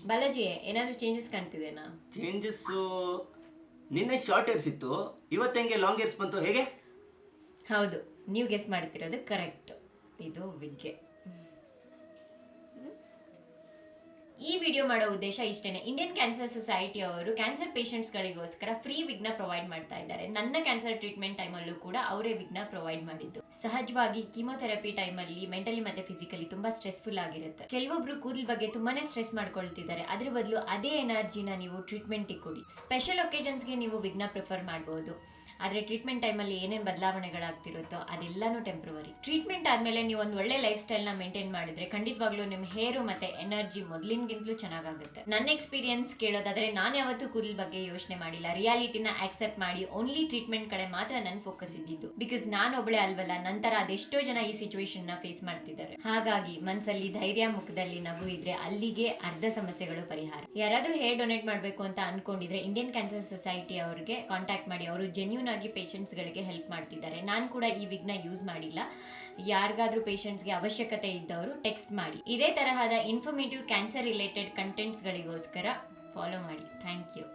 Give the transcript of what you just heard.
ಬಾಲಾಜಿ ಏನಾದ್ರೂ changes ಕಾಣ್ತಿದೆನಾ? Changes ನಿನ್ನೆ short ಏರ್ಸ್ ಇತ್ತು, ಇವತ್ತು ಹೆಂಗೆ ಲಾಂಗ್ ಏರ್ಸ್ ಬಂತು, ಹೇಗೆ? ಹೌದು, ನೀವು ಗೆಸ್ ಮಾಡ್ತಿರೋದು ಕರೆಕ್ಟ್. ಇದು ವಿಗ್ಗೆ. ಈ ವಿಡಿಯೋ ಮಾಡೋ ಉದ್ದೇಶ ಇಷ್ಟೇನೆ. ಇಂಡಿಯನ್ ಕ್ಯಾನ್ಸರ್ ಸೊಸೈಟಿ ಅವರು ಕ್ಯಾನ್ಸರ್ ಪೇಷಂಟ್ಸ್ಗಳಿಗೋಸ್ಕರ ಫ್ರೀ ವಿಗ್ನ ಪ್ರೊವೈಡ್ ಮಾಡ್ತಾ ಇದ್ದಾರೆ. ನನ್ನ ಕ್ಯಾನ್ಸರ್ ಟ್ರೀಟ್ಮೆಂಟ್ ಟೈಮಲ್ಲೂ ಕೂಡ ಅವರೇ ವಿಗ್ನ ಪ್ರೊವೈಡ್ ಮಾಡಿದ್ದು. ಸಹಜವಾಗಿ ಕೀಮೋಥೆರಪಿ ಟೈಮಲ್ಲಿ ಮೆಂಟಲಿ ಮತ್ತೆ ಫಿಸಿಕಲಿ ತುಂಬಾ ಸ್ಟ್ರೆಸ್ಫುಲ್ ಆಗಿರುತ್ತೆ. ಕೆಲವೊಬ್ರು ಕೂದಲ ಬಗ್ಗೆ ತುಂಬಾನೇ ಸ್ಟ್ರೆಸ್ ಮಾಡ್ಕೊಳ್ತಿದ್ದಾರೆ. ಅದ್ರ ಬದಲು ಅದೇ ಎನರ್ಜಿನ ನೀವು ಟ್ರೀಟ್ಮೆಂಟ್ಗೆ ಕೊಡಿ. ಸ್ಪೆಷಲ್ ಒಕೇಜನ್ಸ್ಗೆ ನೀವು ವಿಗ್ನ ಪ್ರಿಫರ್ ಮಾಡಬಹುದು. ಆದರೆ ಟ್ರೀಟ್ಮೆಂಟ್ ಟೈಮಲ್ಲಿ ಏನೇನು ಬದಲಾವಣೆಗಳಾಗ್ತಿರುತ್ತೋ ಅದೆಲ್ಲಾನು ಟೆಂಪ್ರವರಿ. ಟ್ರೀಟ್ಮೆಂಟ್ ಆದಮೇಲೆ ನೀವು ಒಂದು ಒಳ್ಳೆ ಲೈಫ್ ಸ್ಟೈಲ್ನ ಮೇಂಟೈನ್ ಮಾಡಿದ್ರೆ ಖಂಡಿತವಾಗ್ಲೂ ನಿಮ್ಮ ಹೇರು ಮತ್ತೆ ಎನರ್ಜಿ ಮೊದಲಿನಗಿಂತಲೂ ಚೆನ್ನಾಗುತ್ತೆ. ನನ್ನ ಎಕ್ಸ್ಪೀರಿಯನ್ಸ್ ಕೇಳೋದಾದ್ರೆ ನಾನು ಯಾವತ್ತೂ ಕೂದಲ ಬಗ್ಗೆ ಯೋಚನೆ ಮಾಡಿಲ್ಲ. ರಿಯಾಲಿಟಿನ ಆಕ್ಸೆಪ್ಟ್ ಮಾಡಿ ಓನ್ಲಿ ಟ್ರೀಟ್ಮೆಂಟ್ ಕಡೆ ಮಾತ್ರ ನನ್ನ ಫೋಕಸ್ ಇದ್ದಿದ್ದು. ಬಿಕಾಸ್ ನಾನು ಒಬ್ಬಳೆ ಅಲ್ವಲ್ಲ, ನಂತರ ಅದೆಷ್ಟೋ ಜನ ಈ ಸಿಚುವೇಶನ್ ನ ಫೇಸ್ ಮಾಡ್ತಿದ್ದಾರೆ. ಹಾಗಾಗಿ ಮನಸ್ಸಲ್ಲಿ ಧೈರ್ಯ, ಮುಖದಲ್ಲಿ ನಗು ಇದ್ರೆ ಅಲ್ಲಿಗೆ ಅರ್ಧ ಸಮಸ್ಯೆಗಳು ಪರಿಹಾರ. ಯಾರಾದ್ರೂ ಹೇರ್ ಡೊನೇಟ್ ಮಾಡಬೇಕು ಅಂತ ಅನ್ಕೊಂಡಿದ್ರೆ ಇಂಡಿಯನ್ ಕ್ಯಾನ್ಸರ್ ಸೊಸೈಟಿ ಅವರಿಗೆ ಕಾಂಟ್ಯಾಕ್ಟ್ ಮಾಡಿ. ಅವರು ಜೆನ್ಯೂನ್ ಆಗಿ ಪೇಷಂಟ್ಸ್ ಗಳಿಗೆ ಹೆಲ್ಪ್ ಮಾಡ್ತಿದ್ದಾರೆ. ನಾನು ಕೂಡ ಈ ವಿಗ್ನ ಯೂಸ್ ಮಾಡಿಲ್ಲ. ಯಾರಿಗಾದ್ರೂ ಪೇಷಂಟ್ಸ್ಗೆ ಅವಶ್ಯಕತೆ ಇದ್ದವರು ಟೆಕ್ಸ್ಟ್ ಮಾಡಿ. ಇದೇ ತರಹದ ಇನ್ಫಾರ್ಮೇಟಿವ್ ಕ್ಯಾನ್ಸರ್ ರಿಲೇಟೆಡ್ ಕಂಟೆಂಟ್ಸ್ ಗಳಿಗೋಸ್ಕರ ಫಾಲೋ ಮಾಡಿ. Thank you.